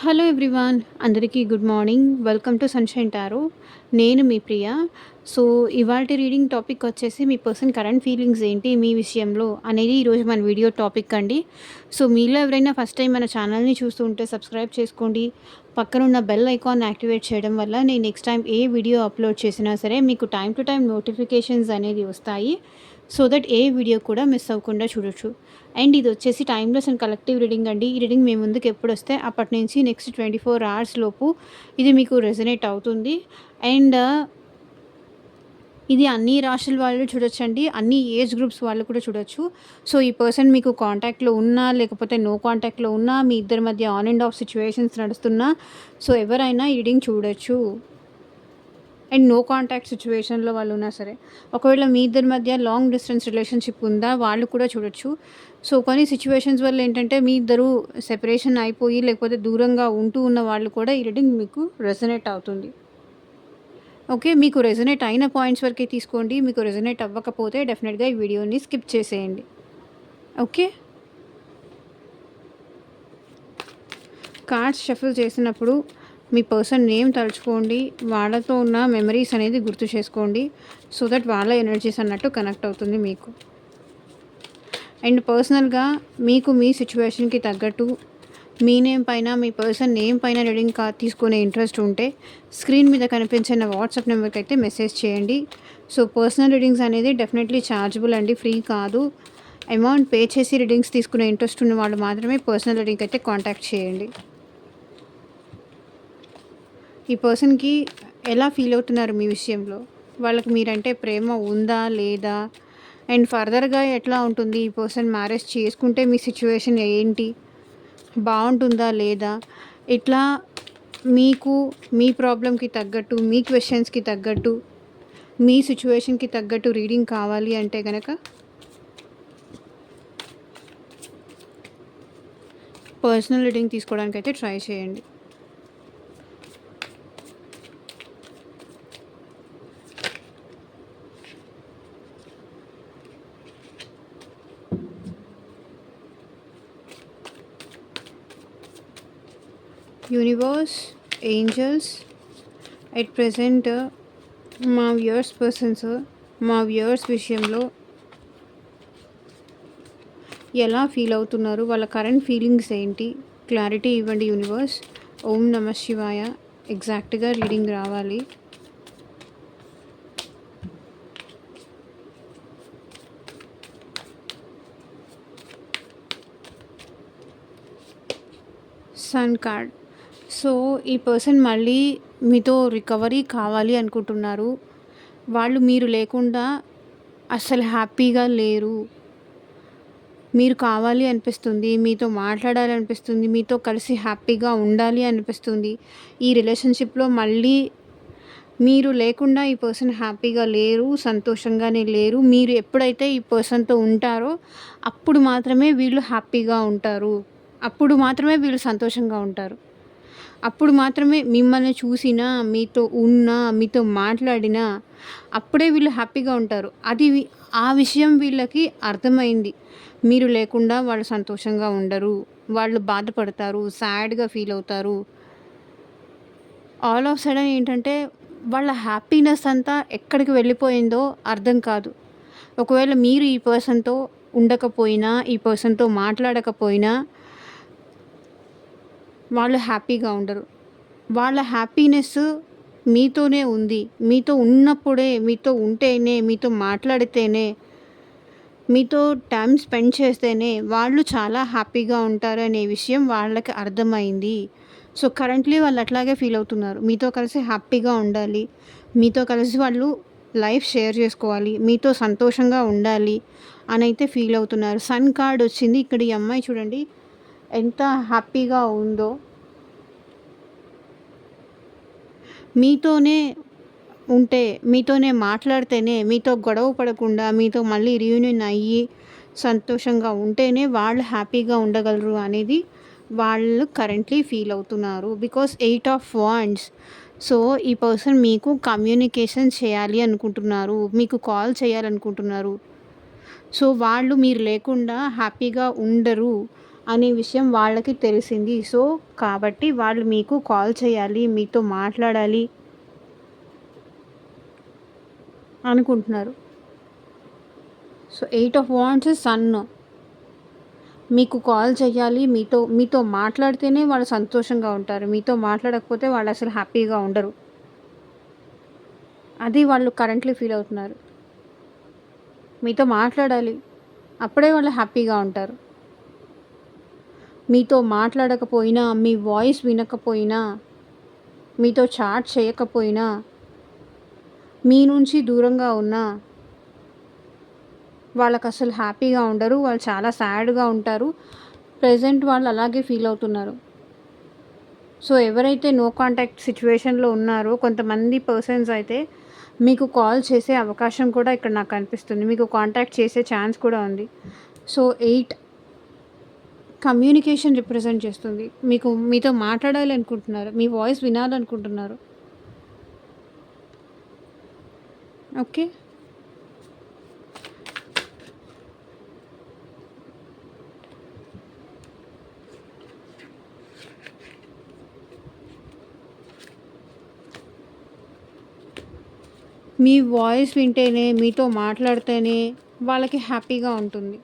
Hello everyone, అందరికీ good morning. Welcome to sunshine tarot. నేను మీ ప్రియ. So, ఇవాల్టి రీడింగ్ టాపిక్ వచ్చేసి మీ పర్సన్ కరెంట్ ఫీలింగ్స్ ఏంటి మీ విషయంలో అనేది ఈరోజు మన వీడియో టాపిక్ అండి. సో, మీలో ఎవరైనా ఫస్ట్ టైం మన ఛానల్‌ని చూస్తూ ఉంటే సబ్స్క్రైబ్ చేసుకోండి. పక్కనున్న బెల్ ఐకాన్ యాక్టివేట్ చేయడం వల్ల నేను నెక్స్ట్ టైం ఏ వీడియో అప్లోడ్ చేసినా సరే మీకు టైమ్ టు టైమ్ నోటిఫికేషన్స్ అనేది వస్తాయి. సో దట్ ఏ వీడియో కూడా మిస్ అవ్వకుండా చూడొచ్చు. అండ్ ఇది వచ్చేసి టైమ్‌లెస్ అండ్ కలెక్టివ్ రీడింగ్ అండి. ఈ రీడింగ్ మీ ముందుకు ఎప్పుడొస్తే అప్పటి నుంచి నెక్స్ట్ 24 అవర్స్ లోపు ఇది మీకు రెజొనేట్ అవుతుంది. అండ్ ఇది అన్ని రాశుల వాళ్ళు చూడొచ్చండి. అన్ని ఏజ్ గ్రూప్స్ వాళ్ళు కూడా చూడొచ్చు. సో, ఈ పర్సన్ మీకు కాంటాక్ట్‌లో ఉన్నా, లేకపోతే నో కాంటాక్ట్‌లో ఉన్నా, మీ ఇద్దరి మధ్య ఆన్ అండ్ ఆఫ్ సిట్యుయేషన్స్ నడుస్తున్నా, సో, ఎవరైనా ఈ రీడింగ్ చూడొచ్చు. అండ్ నో కాంటాక్ట్ సిచ్యువేషన్‌లో వాళ్ళు ఉన్నా సరే. ఒకవేళ మీ ఇద్దరి మధ్య లాంగ్ డిస్టెన్స్ రిలేషన్‌షిప్ ఉందా, వాళ్ళు కూడా చూడొచ్చు. సో, కొన్ని సిచ్యువేషన్స్ వల్ల ఏంటంటే మీ ఇద్దరు సెపరేషన్ అయిపోయి, లేకపోతే దూరంగా ఉంటూ ఉన్న వాళ్ళు కూడా ఈ రీడింగ్ మీకు రెజొనేట్ అవుతుంది. ఓకే. మీకు రెజొనేట్ అయిన పాయింట్స్ వరకే తీసుకోండి. మీకు రెజొనేట్ అవ్వకపోతే డెఫినిట్‌గా ఈ వీడియోని స్కిప్ చేసేయండి. ఓకే. కార్డ్స్ షఫుల్ చేసినప్పుడు మీ పర్సన్ నేమ్ తలుచుకోండి. వాళ్ళతో ఉన్న మెమరీస్ అనేది గుర్తు చేసుకోండి. సో దట్ వాళ్ళ ఎనర్జీస్ అన్నట్టు కనెక్ట్ అవుతుంది మీకు. అండ్ పర్సనల్గా మీకు మీ సిచ్యువేషన్కి తగ్గట్టు మీ నేమ్ పైన, మీ పర్సన్ నేమ్ పైన రీడింగ్ తీసుకునే ఇంట్రెస్ట్ ఉంటే స్క్రీన్ మీద కనిపించిన వాట్సాప్ నెంబర్కి అయితే మెసేజ్ చేయండి. సో, పర్సనల్ రీడింగ్స్ అనేది డెఫినెట్లీ ఛార్జబుల్ అండి, ఫ్రీ కాదు. అమౌంట్ పే చేసి రీడింగ్స్ తీసుకునే ఇంట్రెస్ట్ ఉన్న వాళ్ళు మాత్రమే పర్సనల్ రీడింగ్ అయితే కాంటాక్ట్ చేయండి. ఈ పర్సన్కి ఎలా ఫీల్ అవుతున్నారు మీ విషయంలో? వాళ్ళకి మీరంటే ప్రేమ ఉందా లేదా? అండ్ ఫర్దర్గా ఎట్లా ఉంటుంది? ఈ పర్సన్ మ్యారేజ్ చేసుకుంటే మీ సిచ్యువేషన్ ఏంటి? బాగుంటుందా లేదా? ఇట్లా మీకు మీ ప్రాబ్లంకి తగ్గట్టు, మీ క్వశ్చన్స్కి తగ్గట్టు, మీ సిచ్యువేషన్కి తగ్గట్టు రీడింగ్ కావాలి అంటే కనుక పర్సనల్ రీడింగ్ తీసుకోవడానికి అయితే ట్రై చేయండి. యూనివర్స్, ఏంజల్స్, ఎట్ ప్రెజెంట్ మా వ్యూయర్స్ విషయంలో ఎలా ఫీల్ అవుతున్నారు, వాళ్ళ కరెంట్ ఫీలింగ్స్ ఏంటి, క్లారిటీ ఇవ్వండి యూనివర్స్. ఓం నమః శివాయ. ఎగ్జాక్ట్గా రీడింగ్ రావాలి. Sun card. సో, ఈ పర్సన్ మళ్ళీ మీతో రికవరీ కావాలి అనుకుంటున్నారు. వాళ్ళు మీరు లేకుండా అస్సలు హ్యాపీగా లేరు. మీరు కావాలి అనిపిస్తుంది, మీతో మాట్లాడాలి అనిపిస్తుంది, మీతో కలిసి హ్యాపీగా ఉండాలి అనిపిస్తుంది. ఈ రిలేషన్షిప్లో మళ్ళీ మీరు లేకుండా ఈ పర్సన్ హ్యాపీగా లేరు, సంతోషంగానే లేరు. మీరు ఎప్పుడైతే ఈ పర్సన్తో ఉంటారో అప్పుడు మాత్రమే వీళ్ళు హ్యాపీగా ఉంటారు. అప్పుడు మాత్రమే వీళ్ళు సంతోషంగా ఉంటారు. అప్పుడు మాత్రమే మిమ్మల్ని చూసినా, మీతో ఉన్నా, మీతో మాట్లాడినా అప్పుడే వీళ్ళు హ్యాపీగా ఉంటారు. ఆ విషయం వీళ్ళకి అర్థమైంది. మీరు లేకుండా వాళ్ళు సంతోషంగా ఉండరు. వాళ్ళు బాధపడతారు, సాడ్‌గా ఫీల్ అవుతారు. ఆల్ ఆఫ్ సడన్ ఏంటంటే వాళ్ళ హ్యాపీనెస్ అంతా ఎక్కడికి వెళ్ళిపోయిందో అర్థం కాదు. ఒకవేళ మీరు ఈ పర్సన్‌తో ఉండకపోయినా, ఈ పర్సన్‌తో మాట్లాడకపోయినా వాళ్ళు హ్యాపీగా ఉండరు. వాళ్ళ హ్యాపీనెస్ మీతోనే ఉంది. మీతో ఉన్నప్పుడే, మీతో ఉంటేనే, మీతో మాట్లాడితేనే, మీతో టైం స్పెండ్ చేస్తేనే వాళ్ళు చాలా హ్యాపీగా ఉంటారనే విషయం వాళ్ళకి అర్థమైంది. సో, కరెంట్లీ వాళ్ళు అట్లాగే ఫీల్ అవుతున్నారు. మీతో కలిసి హ్యాపీగా ఉండాలి, మీతో కలిసి వాళ్ళు లైఫ్ షేర్ చేసుకోవాలి, మీతో సంతోషంగా ఉండాలి అనైతే ఫీల్ అవుతున్నారు. సన్ కార్డ్ వచ్చింది. ఇక్కడ ఈ అమ్మాయి చూడండి ఎంత హ్యాపీగా ఉందో. మీతోనే ఉంటే, మీతోనే మాట్లాడితేనే, మీతో గొడవ పడకుండా, మీతో మళ్ళీ రీయూనియన్ అయ్యి సంతోషంగా ఉంటేనే వాళ్ళు హ్యాపీగా ఉండగలరు అనేది వాళ్ళు కరెంట్లీ ఫీల్ అవుతున్నారు. Because 8 of wands. సో, ఈ పర్సన్ మీకు కమ్యూనికేషన్ చేయాలి అనుకుంటున్నారు, మీకు కాల్ చేయాలనుకుంటున్నారు. సో, వాళ్ళు మీరు లేకుండా హ్యాపీగా ఉండరు అనే విషయం వాళ్ళకి తెలిసింది. సో, కాబట్టి వాళ్ళు మీకు కాల్ చేయాలి, మీతో మాట్లాడాలి అనుకుంటున్నారు. So, 8 of wands sun. మీకు కాల్ చేయాలి, మీతో మాట్లాడితేనే వాళ్ళు సంతోషంగా ఉంటారు. మీతో మాట్లాడకపోతే వాళ్ళు అసలు హ్యాపీగా ఉండరు. అది వాళ్ళు కరెంట్‌లీ ఫీల్ అవుతున్నారు. మీతో మాట్లాడాలి. అప్పుడే వాళ్ళు హ్యాపీగా ఉంటారు. మీతో మాట్లాడకపోయినా, మీ వాయిస్ వినకపోయినా, మీతో చాట్ చేయకపోయినా, మీ నుంచి దూరంగా ఉన్నా వాళ్ళకసలు హ్యాపీగా ఉండరు. వాళ్ళు చాలా సాడ్‌గా ఉంటారు. ప్రెజెంట్ వాళ్ళు అలాగే ఫీల్ అవుతున్నారు. సో, ఎవరైతే నో కాంటాక్ట్ సిట్యుయేషన్‌లో ఉన్నారో కొంతమంది పర్సన్స్ అయితే మీకు కాల్ చేసే అవకాశం కూడా ఇక్కడ నాకు కనిపిస్తుంది. మీకు కాంటాక్ట్ చేసే ఛాన్స్ కూడా ఉంది. సో, 8 కమ్యూనికేషన్ రిప్రజెంట్ చేస్తుంది. మీతో మాట్లాడాలి అనుకుంటున్నారు. మీ వాయిస్ వినాలనుకుంటున్నారు. ఓకే. మీ వాయిస్ వింటేనే, మీతో మాట్లాడితేనే వాళ్ళకి హ్యాపీగా ఉంటుంది.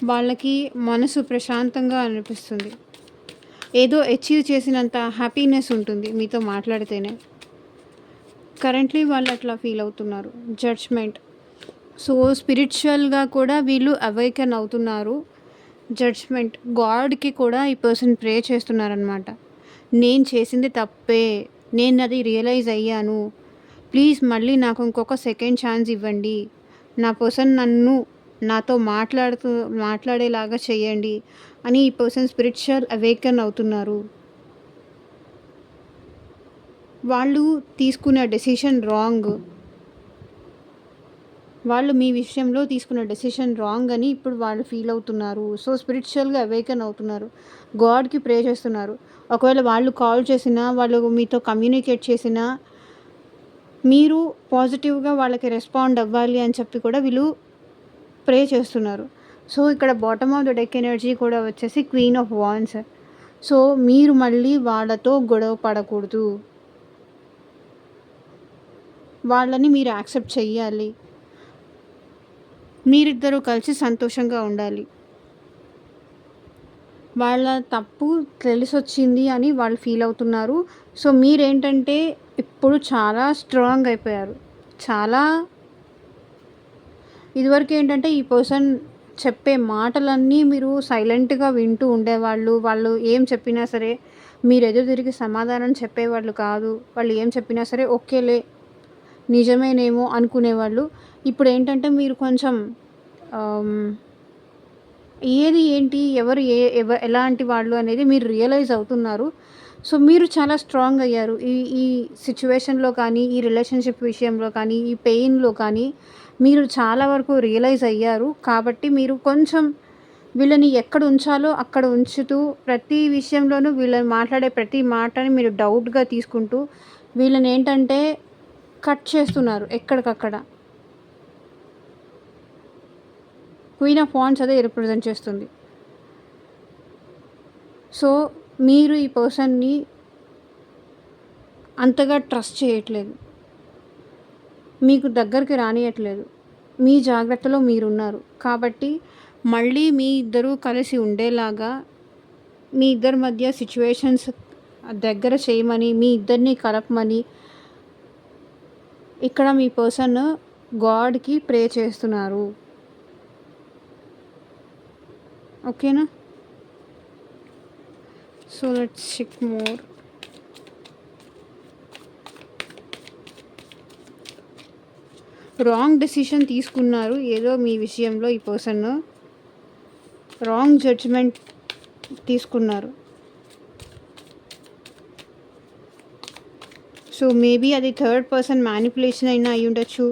వాళ్ళకి మనసు ప్రశాంతంగా అనిపిస్తుంది. ఏదో అచీవ్ చేసినంత హ్యాపీనెస్ ఉంటుంది మీతో మాట్లాడితేనే. కరెంట్‌లీ వాళ్ళు అట్లా ఫీల్ అవుతున్నారు. జడ్జ్‌మెంట్. సో, స్పిరిచువల్‌గా కూడా వీళ్ళు అవేకెన్ అవుతున్నారు. జడ్జ్‌మెంట్. గాడ్‌కి కూడా ఈ పర్సన్ ప్రే చేస్తున్నారనమాట. నేను చేసింది తప్పే. నేనది రియలైజ్ అయ్యాను. ప్లీజ్ మళ్ళీ నాకు ఇంకొక సెకండ్ ఛాన్స్ ఇవ్వండి. నా పర్సన్ నాతో మాట్లాడేలాగా చేయండి అని ఈ పర్సన్ స్పిరిచువల్ అవేకెన్ అవుతున్నారు. వాళ్ళు తీసుకున్న డెసిషన్ రాంగ్. వాళ్ళు మీ విషయంలో తీసుకున్న డెసిషన్ రాంగ్ అని ఇప్పుడు వాళ్ళు ఫీల్ అవుతున్నారు. సో, స్పిరిచువల్‌గా అవేకెన్ అవుతున్నారు. గాడ్‌కి ప్రే చేస్తున్నారు. ఒకవేళ వాళ్ళు కాల్ చేసినా, వాళ్ళు మీతో కమ్యూనికేట్ చేసినా, మీరు పాజిటివ్‌గా వాళ్ళకి రెస్పాండ్ అవ్వాలి అని చెప్పి కూడా వీళ్ళు ప్రే చేస్తున్నారు. సో, ఇక్కడ bottom of the deck energy కూడా వచ్చేసి క్వీన్ ఆఫ్ వాండ్స్. సో, మీరు మళ్ళీ వాళ్ళతో గొడవ పడకూడదు. వాళ్ళని మీరు యాక్సెప్ట్ చెయ్యాలి. మీరిద్దరూ కలిసి సంతోషంగా ఉండాలి. వాళ్ళ తప్పు తెలిసొచ్చింది అని వాళ్ళు ఫీల్ అవుతున్నారు. సో, మీరేంటంటే ఇప్పుడు చాలా స్ట్రాంగ్ అయిపోయారు. చాలా ఇదివరకు ఏంటంటే ఈ పర్సన్ చెప్పే మాటలన్నీ మీరు సైలెంట్‌గా వింటూ ఉండేవాళ్ళు. వాళ్ళు ఏం చెప్పినా సరే మీరు ఎదురు తిరిగి సమాధానం చెప్పేవాళ్ళు కాదు. వాళ్ళు ఏం చెప్పినా సరే ఓకేలే నిజమేనేమో అనుకునేవాళ్ళు. ఇప్పుడేంటంటే మీరు కొంచెం ఏది ఏంటి ఎవరు ఎలాంటి వాళ్ళు అనేది మీరు రియలైజ్ అవుతున్నారు. సో, మీరు చాలా స్ట్రాంగ్ అయ్యారు. ఈ ఈ సిట్యుయేషన్‌లో కానీ, ఈ రిలేషన్‌షిప్ విషయంలో కానీ, ఈ పెయిన్‌లో కానీ మీరు చాలా వరకు రియలైజ్ అయ్యారు. కాబట్టి మీరు కొంచెం వీళ్ళని ఎక్కడ ఉంచాలో అక్కడ ఉంచుతూ ప్రతి విషయంలోనూ వీళ్ళని మాట్లాడే ప్రతి మాటని మీరు డౌట్‌గా తీసుకుంటూ వీళ్ళని ఏంటంటే కట్ చేస్తున్నారు ఎక్కడికక్కడ. క్వీన్ ఆఫ్ వాండ్స్ అదే రిప్రజెంట్ చేస్తుంది. సో, మీరు ఈ పర్సన్‌ని అంతగా ట్రస్ట్ చేయట్లేదు. మీకు దగ్గరికి రానియట్లేదు. మీ జాగ్రత్తలో మీరున్నారు. కాబట్టి మళ్ళీ మీ ఇద్దరూ కలిసి ఉండేలాగా మీ ఇద్దరి మధ్య సిట్యుయేషన్స్ దగ్గర చేయమని, మీ ఇద్దరిని కలపమని ఇక్కడ మీ పర్సన్ గాడ్‌కి ప్రే చేస్తున్నారు. ఓకేనా? So, let's check more. Wrong decision తీసుకున్నారు ఏదో మీ విషయంలో ఈ పర్సన్. రాంగ్ జడ్జ్‌మెంట్ తీసుకున్నారు. సో, మేబీ అది థర్డ్ పర్సన్ మ్యానిపులేషన్ అయినా అయ్యుండొచ్చు.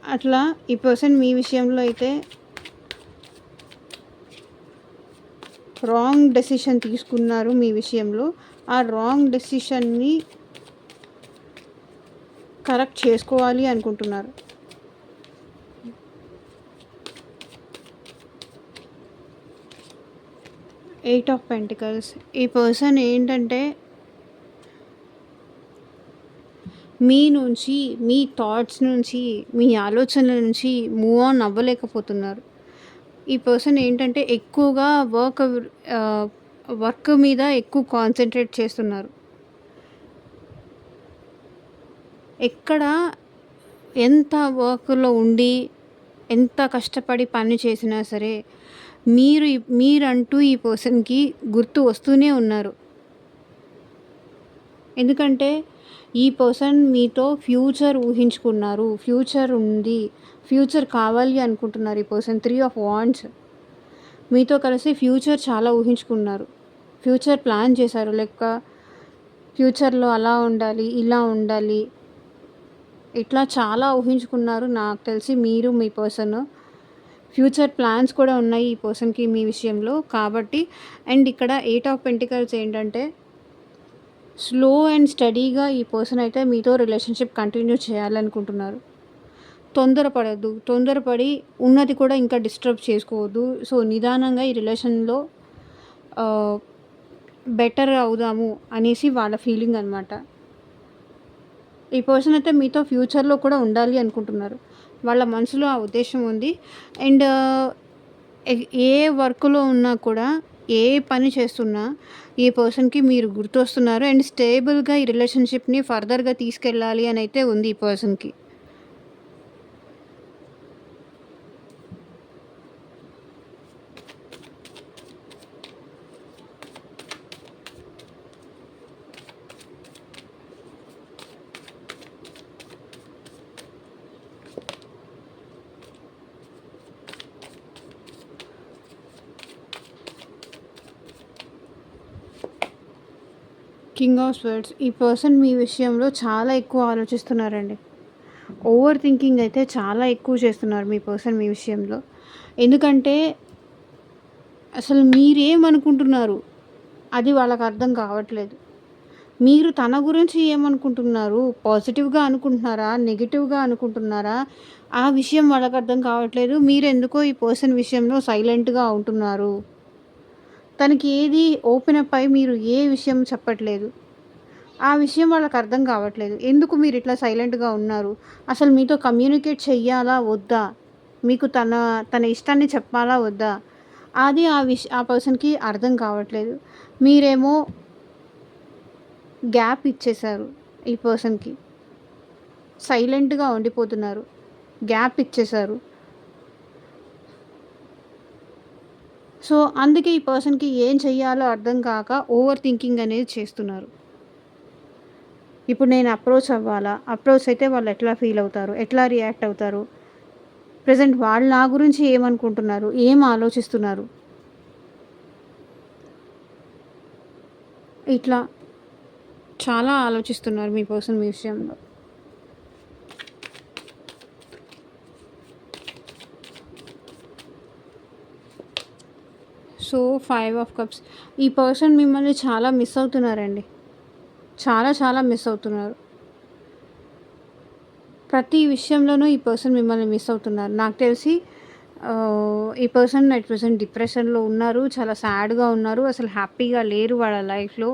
అట్లా ఈ పర్సన్ మీ విషయంలో అయితే రాంగ్ డెసిషన్ తీసుకున్నారు మీ విషయంలో. ఆ రాంగ్ డెసిషన్ని కరెక్ట్ చేసుకోవాలి అనుకుంటున్నారు. Eight of pentacles. ఈ పర్సన్ ఏంటంటే మీ నుంచి, మీ థాట్స్ నుంచి, మీ ఆలోచనల నుంచి మూవ్ ఆన్ అవ్వలేకపోతున్నారు. ఈ పర్సన్ ఏంటంటే ఎక్కువగా వర్క్ మీద ఎక్కువ కాన్సంట్రేట్ చేస్తున్నారు. ఎక్కడ ఎంత వర్క్‌లో ఉండి, ఎంత కష్టపడి పని చేసినా సరే, మీరంటూ ఈ పర్సన్‌కి గుర్తు వస్తూనే ఉన్నారు. ఎందుకంటే ఈ పర్సన్ మీతో ఫ్యూచర్ ఊహించుకున్నారు. ఫ్యూచర్ ఉంది. ఫ్యూచర్ కావాలి అనుకుంటున్నారు ఈ పర్సన్. 3 of wands. మీతో కలిసి ఫ్యూచర్ చాలా ఊహించుకున్నారు. ఫ్యూచర్ ప్లాన్ చేశారు. ఫ్యూచర్‌లో అలా ఉండాలి, ఇలా ఉండాలి. ఇట్లా చాలా ఊహించుకున్నారు నాకు తెలిసి మీరు, మీ పర్సన్. ఫ్యూచర్ ప్లాన్స్ కూడా ఉన్నాయి ఈ పర్సన్‌కి మీ విషయంలో. కాబట్టి ఇక్కడ 8 ఆఫ్ పెంటికల్స్ ఏంటంటే స్లో అండ్ స్టడీగా ఈ పర్సన్ అయితే మీతో రిలేషన్‌షిప్ కంటిన్యూ చేయాలనుకుంటున్నారు. తొందరపడొద్దు. తొందరపడి ఉన్నది కూడా ఇంకా డిస్టర్బ్ చేసుకోవద్దు. సో, నిదానంగా ఈ రిలేషన్‌లో బెటర్ అవుదాము అనేసి వాళ్ళ ఫీలింగ్ అనమాట. ఈ పర్సన్ అయితే మీతో ఫ్యూచర్‌లో కూడా ఉండాలి అనుకుంటున్నారు. వాళ్ళ మనసులో ఆ ఉద్దేశం ఉంది. అండ్ ఏ వర్క్‌లో ఉన్నా కూడా, ఏ పని చేస్తున్నా ఈ పర్సన్‌కి మీరు గుర్తొస్తున్నారు. అండ్ స్టేబుల్‌గా ఈ రిలేషన్‌షిప్‌ని ఫర్దర్‌గా తీసుకెళ్ళాలి అని అయితే ఉంది ఈ పర్సన్‌కి. King of swords. ఈ పర్సన్ మీ విషయంలో చాలా ఎక్కువ ఆలోచిస్తున్నారండి. ఓవర్ థింకింగ్ అయితే చాలా ఎక్కువ చేస్తున్నారు మీ పర్సన్ మీ విషయంలో. ఎందుకంటే అసలు మీరేమనుకుంటున్నారు అది వాళ్ళకి అర్థం కావట్లేదు. మీరు తన గురించి ఏమనుకుంటున్నారు? పాజిటివ్‌గా అనుకుంటున్నారా? నెగెటివ్‌గా అనుకుంటున్నారా? ఆ విషయం వాళ్ళకి అర్థం కావట్లేదు. మీరెందుకో ఈ పర్సన్ విషయంలో సైలెంట్‌గా ఉంటున్నారు. తనకి ఏది ఓపెన్ అప్ అయ్యి మీరు ఏ విషయం చెప్పట్లేదు. ఆ విషయం వాళ్ళకి అర్థం కావట్లేదు. ఎందుకు మీరు ఇట్లా సైలెంట్‌గా ఉన్నారు? అసలు మీతో కమ్యూనికేట్ చెయ్యాలా? వద్దా? మీకు తన ఇష్టాన్ని చెప్పాలా? వద్దా? అది ఆ పర్సన్‌కి అర్థం కావట్లేదు. మీరేమో గ్యాప్ ఇచ్చేశారు ఈ పర్సన్‌కి. సైలెంట్‌గా ఉండిపోతున్నారు. గ్యాప్ ఇచ్చేశారు. సో, అందుకే ఈ పర్సన్‌కి ఏం చెయ్యాలో అర్థం కాక ఓవర్ థింకింగ్ అనేది చేస్తున్నారు. ఇప్పుడు నేను అప్రోచ్ అవ్వాలా? అప్రోచ్ అయితే వాళ్ళు ఎట్లా ఫీల్ అవుతారు? ఎట్లా రియాక్ట్ అవుతారు? ప్రెజెంట్ వాళ్ళు నా గురించి ఏమనుకుంటున్నారు? ఏం ఆలోచిస్తున్నారు? ఇట్లా చాలా ఆలోచిస్తున్నారు మీ పర్సన్ మీ విషయంలో. So, 5 of cups. ఈ పర్సన్ మిమ్మల్ని చాలా మిస్ అవుతున్నారండి. చాలా చాలా మిస్ అవుతున్నారు. ప్రతి విషయంలోనూ ఈ పర్సన్ మిమ్మల్ని మిస్ అవుతున్నారు. నాకు తెలిసి ఈ పర్సన్ అట్ ప్రెజెంట్ డిప్రెషన్‌లో ఉన్నారు. చాలా సాడ్‌గా ఉన్నారు. అసలు హ్యాపీగా లేరు వాళ్ళ లైఫ్‌లో.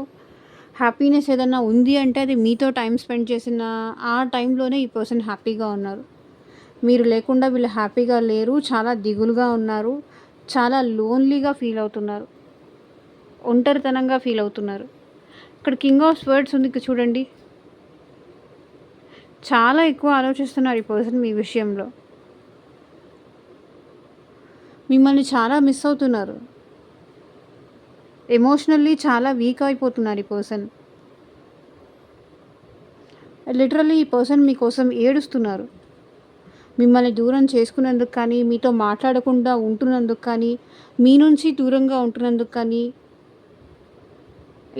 హ్యాపీనెస్ ఏదన్నా ఉంది అంటే అది మీతో టైమ్ స్పెండ్ చేసిన ఆ టైంలోనే ఈ పర్సన్ హ్యాపీగా ఉన్నారు. మీరు లేకుండా వీళ్ళు హ్యాపీగా లేరు. చాలా దిగులుగా ఉన్నారు. చాలా లోన్లీగా ఫీల్ అవుతున్నారు. ఒంటరితనంగా ఫీల్ అవుతున్నారు. ఇక్కడ కింగ్ ఆఫ్ స్వర్డ్స్ ఉంది చూడండి. చాలా ఎక్కువ ఆలోచిస్తున్నారు ఈ పర్సన్ మీ విషయంలో. మిమ్మల్ని చాలా మిస్ అవుతున్నారు. ఎమోషనల్లీ చాలా వీక్ అయిపోతున్నారు ఈ పర్సన్. లిటరల్లీ ఈ పర్సన్ మీకోసం ఏడుస్తున్నారు. మిమ్మల్ని దూరం చేసుకున్నందుకు కానీ, మీతో మాట్లాడకుండా ఉంటున్నందుకు కానీ, మీ నుంచి దూరంగా ఉంటున్నందుకు కానీ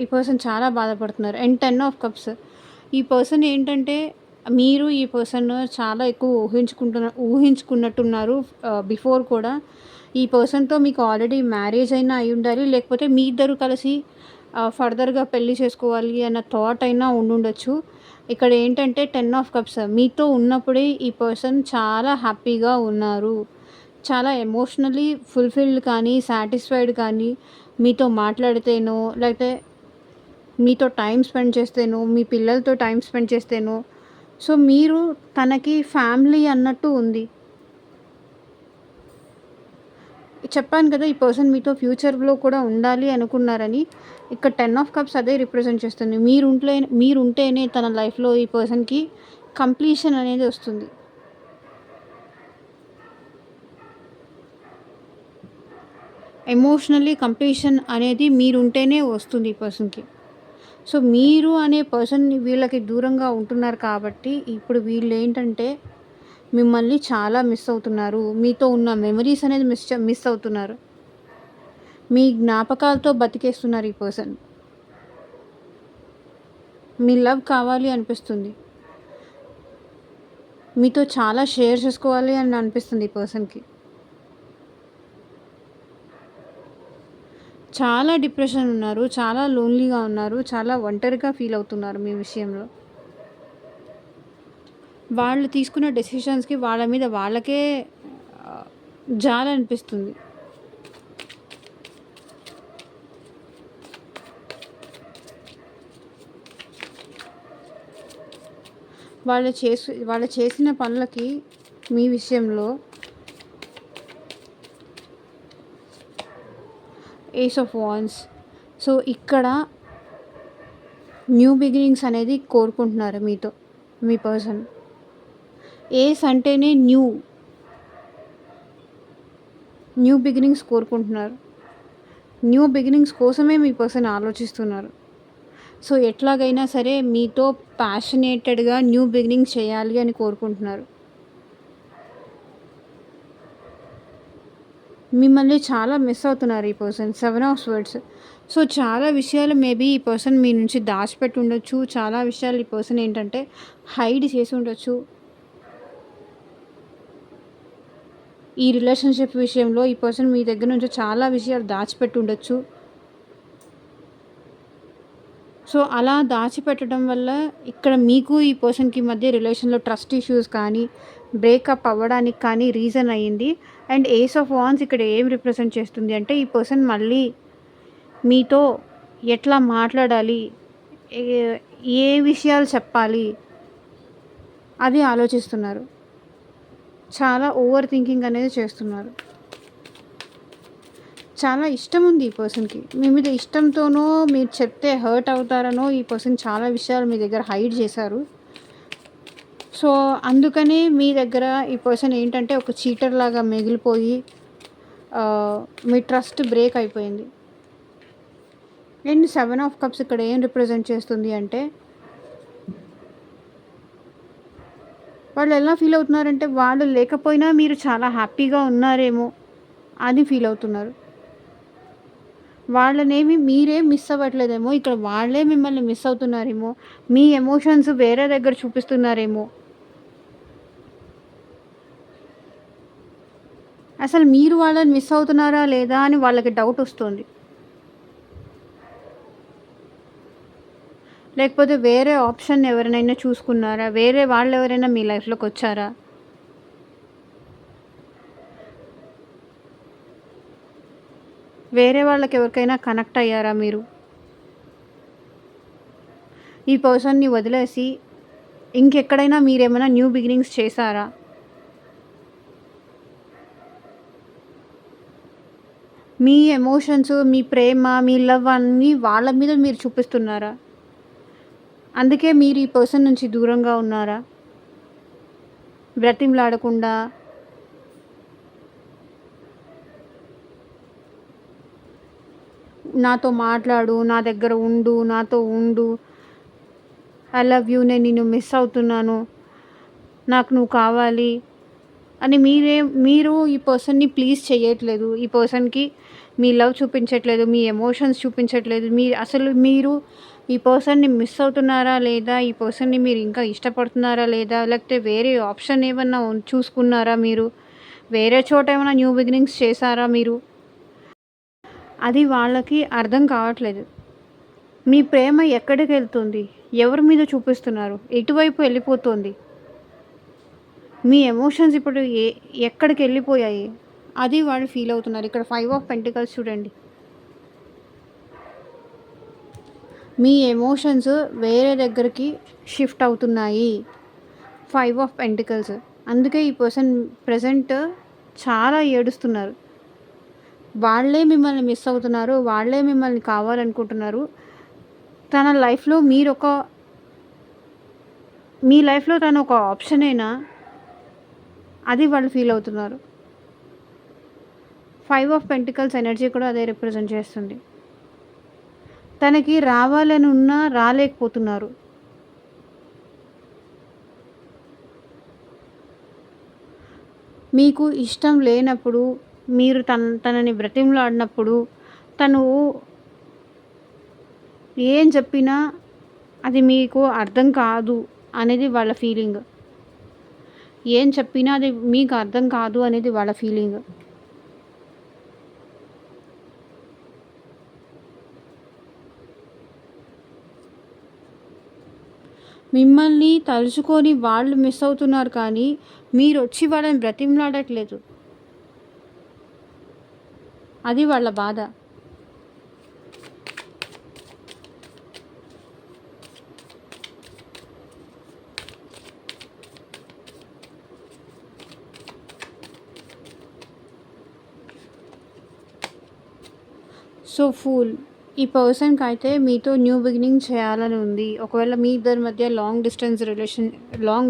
ఈ పర్సన్ చాలా బాధపడుతున్నారు. And 10 of cups. ఈ పర్సన్ ఏంటంటే మీరు ఈ పర్సన్ చాలా ఎక్కువ ఊహించుకున్నట్టున్నారు బిఫోర్ కూడా. ఈ పర్సన్‌తో మీకు ఆల్రెడీ మ్యారేజ్ అయినా అయ్యుండాలి. లేకపోతే మీ ఇద్దరు కలిసి ఫర్దర్‌గా పెళ్లి చేసుకోవాలి అన్న థాట్ అయినా ఉండుండొచ్చు. ఇక్కడ ఏంటంటే 10 ఆఫ్ కప్స్ మీతో ఉన్నప్పుడే ఈ పర్సన్ చాలా హ్యాపీగా ఉన్నారు. చాలా ఎమోషనల్లీ ఫుల్‌ఫిల్డ్ కానీ, సాటిస్ఫైడ్ కానీ, మీతో మాట్లాడితేనో, లేకపోతే మీతో టైమ్ స్పెండ్ చేస్తేనో, మీ పిల్లలతో టైమ్ స్పెండ్ చేస్తేనో, సో, మీరు తనకి ఫ్యామిలీ అన్నట్టు ఉంది. చెప్పాను కదా! ఈ పర్సన్ మీతో ఫ్యూచర్‌లో కూడా ఉండాలి అనుకున్నారని. ఇక్కడ 10 ఆఫ్ కప్స్ అదే రిప్రజెంట్ చేస్తుంది. మీరుంటేనే తన లైఫ్‌లో ఈ పర్సన్‌కి కంప్లీషన్ అనేది వస్తుంది. ఎమోషనల్లీ కంప్లీషన్ అనేది మీరుంటేనే వస్తుంది ఈ పర్సన్‌కి. సో, మీరు అనే పర్సన్ వీళ్ళకి దూరంగా ఉంటున్నారు కాబట్టి, ఇప్పుడు వీళ్ళేంటంటే మిమ్మల్ని చాలా మిస్ అవుతున్నారు. మీతో ఉన్న మెమరీస్ అనేది మిస్ అవుతున్నారు. మీ జ్ఞాపకాలతో బతికేస్తున్నారు ఈ పర్సన్. మీ లవ్ కావాలి అనిపిస్తుంది. మీతో చాలా షేర్ చేసుకోవాలి అని అనిపిస్తుంది ఈ పర్సన్‌కి. చాలా డిప్రెషన్ ఉన్నారు. చాలా లోన్‌లీగా ఉన్నారు. చాలా ఒంటరిగా ఫీల్ అవుతున్నారు మీ విషయంలో. వాళ్ళు తీసుకున్న డెసిషన్స్‌కి వాళ్ళ మీద వాళ్ళకే ఆహ్, జాలనిపిస్తుంది. వాళ్ళు చేసిన పనులకి మీ విషయంలో ఏస్ ఆఫ్ వాండ్స్. సో, ఇక్కడ న్యూ బిగినింగ్స్ అనేది కోరుకుంటున్నారు మీతో మీ పర్సన్. ఏస్ అంటేనే న్యూ బిగినింగ్స్ కోరుకుంటున్నారు. న్యూ బిగినింగ్స్ కోసమే మీ పర్సన్ ఆలోచిస్తున్నారు. సో, ఎట్లాగైనా సరే మీతో ప్యాషనేటెడ్‌గా న్యూ బిగినింగ్స్ చేయాలి అని కోరుకుంటున్నారు. మిమ్మల్ని చాలా మిస్ అవుతున్నారు ఈ పర్సన్. 7 of swords. సో, చాలా విషయాలు మేబీ ఈ పర్సన్ మీ నుంచి దాచిపెట్టి ఉండొచ్చు. చాలా విషయాలు ఈ పర్సన్ ఏంటంటే హైడ్ చేసి ఉండొచ్చు. ఈ రిలేషన్‌షిప్ విషయంలో ఈ పర్సన్ మీ దగ్గర నుంచి చాలా విషయాలు దాచిపెట్టి ఉండొచ్చు. సో, అలా దాచిపెట్టడం వల్ల ఇక్కడ మీకు ఈ పర్సన్‌కి మధ్య రిలేషన్‌లో ట్రస్ట్ ఇష్యూస్ కానీ, బ్రేకప్ అవ్వడానికి కానీ రీజన్ అయ్యింది. అండ్ ఏస్ ఆఫ్ వాండ్స్ ఇక్కడ ఏం రిప్రజెంట్ చేస్తుంది అంటే, ఈ పర్సన్ మళ్ళీ మీతో ఎట్లా మాట్లాడాలి, ఏ ఏ విషయాలు చెప్పాలి అది ఆలోచిస్తున్నారు. చాలా ఓవర్ థింకింగ్ అనేది చేస్తున్నారు. చాలా ఇష్టం ఉంది ఈ పర్సన్‌కి. మీ మీద ఇష్టంతోనో, మీరు చెప్తే హర్ట్ అవుతారనో ఈ పర్సన్ చాలా విషయాలు మీ దగ్గర హైడ్ చేశారు. సో, అందుకనే మీ దగ్గర ఈ పర్సన్ ఏంటంటే ఒక చీటర్ లాగా మిగిలిపోయి మీ ట్రస్ట్ బ్రేక్ అయిపోయింది. అండ్ 7 ఆఫ్ కప్స్ ఇక్కడ ఏం రిప్రజెంట్ చేస్తుంది అంటే, వాళ్ళు ఎలా ఫీల్ అవుతున్నారంటే, వాళ్ళు లేకపోయినా మీరు చాలా హ్యాపీగా ఉన్నారేమో అని ఫీల్ అవుతున్నారు. వాళ్ళనేమి మీరేం మిస్ అవ్వట్లేదేమో, ఇక్కడ వాళ్ళే మిమ్మల్ని మిస్ అవుతున్నారేమో, మీ ఎమోషన్స్ వేరే దగ్గర చూపిస్తున్నారేమో. అసలు మీరు వాళ్ళని మిస్ అవుతున్నారా లేదా అని వాళ్ళకి డౌట్ వస్తుంది. లేకపోతే వేరే ఆప్షన్ ఎవరినైనా చూసుకున్నారా? వేరే వాళ్ళెవరైనా మీ లైఫ్‌లోకొచ్చారా? వేరే వాళ్ళకెవరికైనా కనెక్ట్ అయ్యారా మీరు? ఈ పర్సన్‌ని వదిలేసి ఇంకెక్కడైనా మీరేమైనా న్యూ బిగినింగ్స్ చేశారా? మీ ఎమోషన్స్, మీ ప్రేమ, మీ లవ్ అన్నీ వాళ్ళ మీద మీరు చూపిస్తున్నారా? అందుకే మీరు ఈ పర్సన్ నుంచి దూరంగా ఉన్నారా? బ్రతిమలాడకుండా నాతో మాట్లాడు, నా దగ్గర ఉండు, నాతో ఉండు, ఐ లవ్ యూ, నేను నిన్ను మిస్ అవుతున్నాను, నాకు నువ్వు కావాలి అని మీరు ఈ పర్సన్‌ని ప్లీజ్ చేయట్లేదు. ఈ పర్సన్‌కి మీ లవ్ చూపించట్లేదు. మీ ఎమోషన్స్ చూపించట్లేదు. మీరు ఈ పర్సన్‌ని మిస్ అవుతున్నారా లేదా? ఈ పర్సన్‌ని మీరు ఇంకా ఇష్టపడుతున్నారా లేదా? లేకపోతే వేరే ఆప్షన్ ఏమన్నా చూసుకున్నారా మీరు? వేరే చోట ఏమైనా న్యూ బిగినింగ్స్ చేశారా మీరు? అది వాళ్ళకి అర్థం కావట్లేదు. మీ ప్రేమ ఎక్కడికెళ్తుంది? ఎవరి మీద చూపిస్తున్నారు? ఎటువైపు వెళ్ళిపోతుంది? మీ ఎమోషన్స్ ఇప్పుడు ఎక్కడికెళ్ళిపోయాయి? అది వాళ్ళు ఫీల్ అవుతున్నారు. ఇక్కడ 5 ఆఫ్ పెంటికల్స్ చూడండి. మీ ఎమోషన్స్ వేరే దగ్గరికి షిఫ్ట్ అవుతున్నాయి. 5 ఆఫ్ పెంటికల్స్. అందుకే ఈ పర్సన్ ప్రెజెంట్ చాలా ఏడుస్తున్నారు. వాళ్ళే మిమ్మల్ని మిస్ అవుతున్నారు. వాళ్ళే మిమ్మల్ని కావాలనుకుంటున్నారు. తన లైఫ్‌లో మీ లైఫ్‌లో తను ఒక ఆప్షనేనా? అది వాళ్ళు ఫీల్ అవుతున్నారు. 5 ఆఫ్ పెంటికల్స్ ఎనర్జీ కూడా అదే రిప్రజెంట్ చేస్తుంది. తనకి రావాలని ఉన్నా రాలేకపోతున్నారు. మీకు ఇష్టం లేనప్పుడు మీరు తనని బ్రతిమలాడినప్పుడు తను ఏం చెప్పినా అది మీకు అర్థం కాదు అనేది వాళ్ళ ఫీలింగ్. ఏం చెప్పినా అది మీకు అర్థం కాదు అనేది వాళ్ళ ఫీలింగ్. మిమ్మల్ని తలుచుకొని వాళ్ళు మిస్ అవుతున్నారు కానీ మీరొచ్చి వాళ్ళని బ్రతిమలాడట్లేదు. అది వాళ్ళ బాధ. So fool. ఈ పర్సన్‌కి అయితే మీతో న్యూ బిగినింగ్ చేయాలని ఉంది. ఒకవేళ మీ ఇద్దరి మధ్య లాంగ్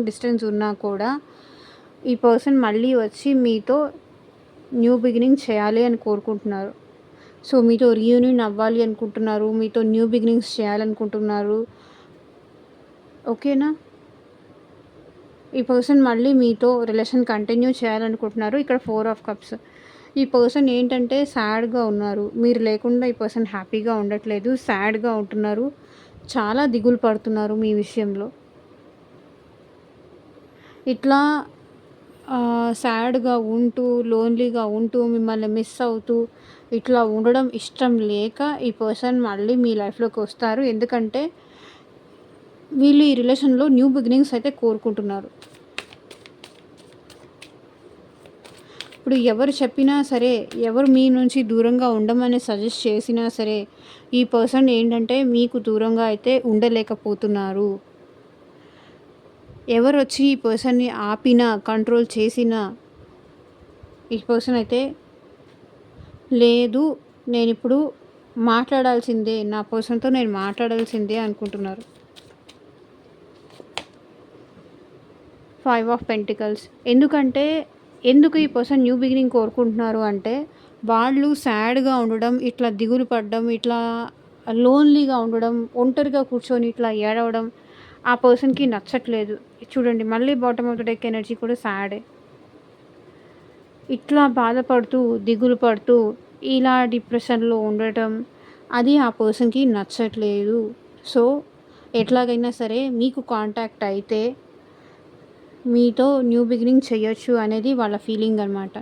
డిస్టెన్స్ ఉన్నా కూడా ఈ పర్సన్ మళ్ళీ వచ్చి మీతో న్యూ బిగినింగ్ చేయాలి అని కోరుకుంటున్నారు. సో మీతో రీయూనియన్ అవ్వాలి అనుకుంటున్నారు. మీతో న్యూ బిగినింగ్స్ చేయాలనుకుంటున్నారు. ఓకేనా? ఈ పర్సన్ మళ్ళీ మీతో రిలేషన్ కంటిన్యూ చేయాలనుకుంటున్నారు. ఇక్కడ 4 ఆఫ్ కప్స్. ఈ పర్సన్ ఏంటంటే సాడ్‌గా ఉన్నారు. మీరు లేకుండా ఈ పర్సన్ హ్యాపీగా ఉండట్లేదు. సాడ్‌గా ఉంటున్నారు. చాలా దిగులు పడుతున్నారు మీ విషయంలో. ఇట్లా సాడ్‌గా ఉంటూ, లోన్‌లీగా ఉంటూ, మిమ్మల్ని మిస్ అవుతూ, ఇట్లా ఉండడం ఇష్టం లేక ఈ పర్సన్ మళ్ళీ మీ లైఫ్‌లోకి వస్తారు. ఎందుకంటే వీళ్ళు ఈ రిలేషన్‌లో న్యూ బిగినింగ్స్ అయితే కోరుకుంటున్నారు. ఇప్పుడు ఎవరు చెప్పినా సరే, ఎవరు మీ నుంచి దూరంగా ఉండమని సజెస్ట్ చేసినా సరే, ఈ పర్సన్ ఏంటంటే మీకు దూరంగా అయితే ఉండలేకపోతున్నారు. ఎవరొచ్చి ఈ పర్సన్‌ని ఆపినా, కంట్రోల్ చేసినా, ఈ పర్సన్ అయితే లేదు నేనిప్పుడు మాట్లాడాల్సిందే, నా పర్సన్‌తో నేను మాట్లాడాల్సిందే అనుకుంటున్నారు. 5 ఆఫ్ పెంటికల్స్. ఎందుకు ఈ పర్సన్ న్యూ బిగినింగ్ కోరుకుంటున్నారు అంటే, వాళ్ళు సాడ్‌గా ఉండడం, ఇట్లా దిగులు పడడం, ఇట్లా లోన్‌లీగా ఉండడం, ఒంటరిగా కూర్చొని ఇట్లా ఏడవడం ఆ పర్సన్‌కి నచ్చట్లేదు. చూడండి మళ్ళీ bottom of the deck energy కూడా సాడే. ఇట్లా బాధపడుతూ, దిగులు పడుతూ, ఇలా డిప్రెషన్‌లో ఉండటం అది ఆ పర్సన్‌కి నచ్చట్లేదు. సో, ఎట్లాగైనా సరే మీకు కాంటాక్ట్ అయితే మీతో న్యూ బిగినింగ్ చేయొచ్చు అనేది వాళ్ళ ఫీలింగ్ అనమాట.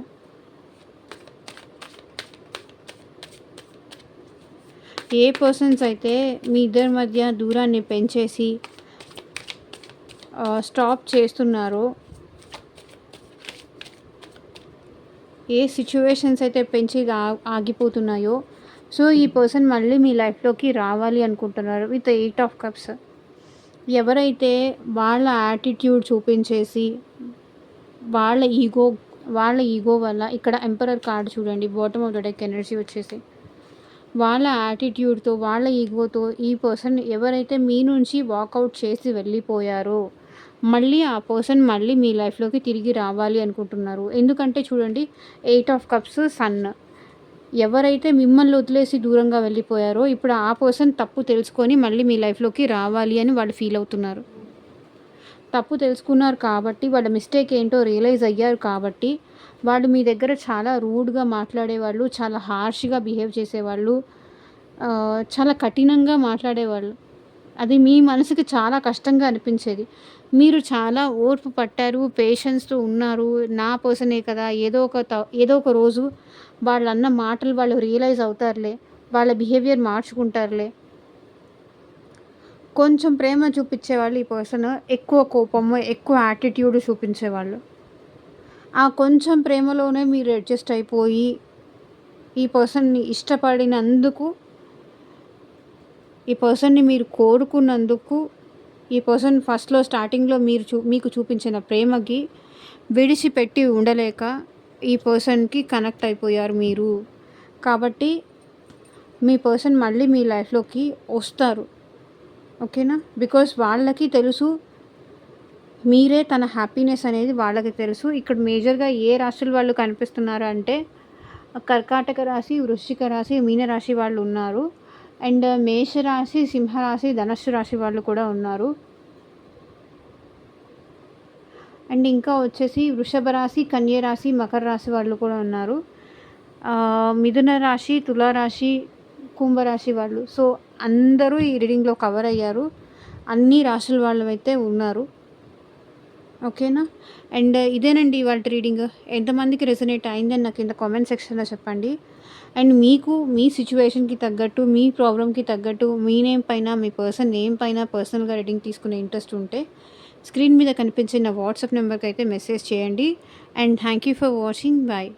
ఏ పర్సన్స్ అయితే మీ ఇద్దరి మధ్య దూరాన్ని పెంచేసి స్టాప్ చేస్తున్నారో, ఏ సిచ్యువేషన్స్ అయితే పెంచి ఆగిపోతున్నాయో, సో ఈ పర్సన్ మళ్ళీ మీ లైఫ్‌లోకి రావాలి అనుకుంటున్నారు విత్ 8 ఆఫ్ కప్స్. ఎవరైతే వాళ్ళ యాటిట్యూడ్ చూపించేసి వాళ్ళ ఈగో వల్ల ఇక్కడ ఎంపరర్ కార్డ్ చూడండి bottom of the deck energy వచ్చేసి వాళ్ళ యాటిట్యూడ్‌తో, వాళ్ళ ఈగోతో ఈ పర్సన్ ఎవరైతే మీ నుంచి వాకౌట్ చేసి వెళ్ళిపోయారో, మళ్ళీ ఆ పర్సన్ మళ్ళీ మీ లైఫ్‌లోకి తిరిగి రావాలి అనుకుంటున్నారు. ఎందుకంటే చూడండి 8 ఆఫ్ కప్స్, సన్. ఎవరైతే మిమ్మల్ని వదిలేసి దూరంగా వెళ్ళిపోయారో, ఇప్పుడు ఆ పర్సన్ తప్పు తెలుసుకొని మళ్ళీ మీ లైఫ్‌లోకి రావాలి అని వాళ్ళు ఫీల్ అవుతున్నారు. తప్పు తెలుసుకున్నారు కాబట్టి, వాళ్ళ మిస్టేక్ ఏంటో రియలైజ్ అయ్యారు కాబట్టి, వాళ్ళు మీ దగ్గర చాలా రూడ్‌గా మాట్లాడేవాళ్ళు, చాలా హార్ష్‌గా బిహేవ్ చేసేవాళ్ళు, చాలా కఠినంగా మాట్లాడేవాళ్ళు. అది మీ మనసుకి చాలా కష్టంగా అనిపించేది. మీరు చాలా ఓర్పు పట్టారు, పేషెన్స్‌తో ఉన్నారు. నా పర్సనే కదా! ఏదో ఒక రోజు వాళ్ళన్న మాటలు వాళ్ళు రియలైజ్ అవుతారులే. వాళ్ళ బిహేవియర్ మార్చుకుంటారులే కొంచెం ప్రేమ చూపించేవాళ్ళు ఈ పర్సన్, ఎక్కువ కోపము, ఎక్కువ యాటిట్యూడ్ చూపించేవాళ్ళు. ఆ కొంచెం ప్రేమలోనే మీరు అడ్జస్ట్ అయిపోయి, ఈ పర్సన్‌ని ఇష్టపడినందుకు, ఈ పర్సన్‌ని మీరు కోరుకున్నందుకు, ఈ పర్సన్ ఫస్ట్‌లో స్టార్టింగ్‌లో మీకు చూపించిన ప్రేమకి విడిచిపెట్టి ఉండలేక ఈ పర్సన్‌కి కనెక్ట్ అయిపోయారు మీరు. కాబట్టి మీ పర్సన్ మళ్ళీ మీ లైఫ్‌లోకి వస్తారు. ఓకేనా? బికాజ్ వాళ్ళకి తెలుసు మీరే తన హ్యాపీనెస్ అనేది వాళ్ళకి తెలుసు. ఇక్కడ మేజర్‌గా ఏ రాశుల వాళ్ళు కనిపిస్తున్నారు అంటే కర్కాటక రాశి, వృశ్చిక రాశి, మీనరాశి వాళ్ళు ఉన్నారు. అండ్ మేషరాశి, సింహరాశి, ధనస్సు రాశి వాళ్ళు కూడా ఉన్నారు. అండ్ ఇంకా వచ్చేసి వృషభ రాశి, కన్య రాశి, మకర రాశి వాళ్ళు కూడా ఉన్నారు. మిథున రాశి, తులారాశి, కుంభరాశి వాళ్ళు. సో, అందరూ ఈ రీడింగ్‌లో కవర్ అయ్యారు. అన్ని రాశుల వాళ్ళైతే ఉన్నారు. ఓకేనా? అండ్ ఇదేనండి ఇవాల్టి రీడింగ్. ఎంతమందికి రెసొనేట్ అయిందని నాకు కింద కామెంట్ సెక్షన్‌లో చెప్పండి. అండ్ మీకు మీ సిట్యుయేషన్‌కి తగ్గట్టు, మీ ప్రాబ్లమ్‌కి తగ్గట్టు, మీ నేమ్ పైన, మీ పర్సన్ నేమ్ పైన పర్సనల్‌గా రీడింగ్ తీసుకునే ఇంట్రెస్ట్ ఉంటే స్క్రీన్ మీద కనిపించే నా వాట్సాప్ నెంబర్‌కి అయితే మెసేజ్ చేయండి. And thank you for watching. Bye.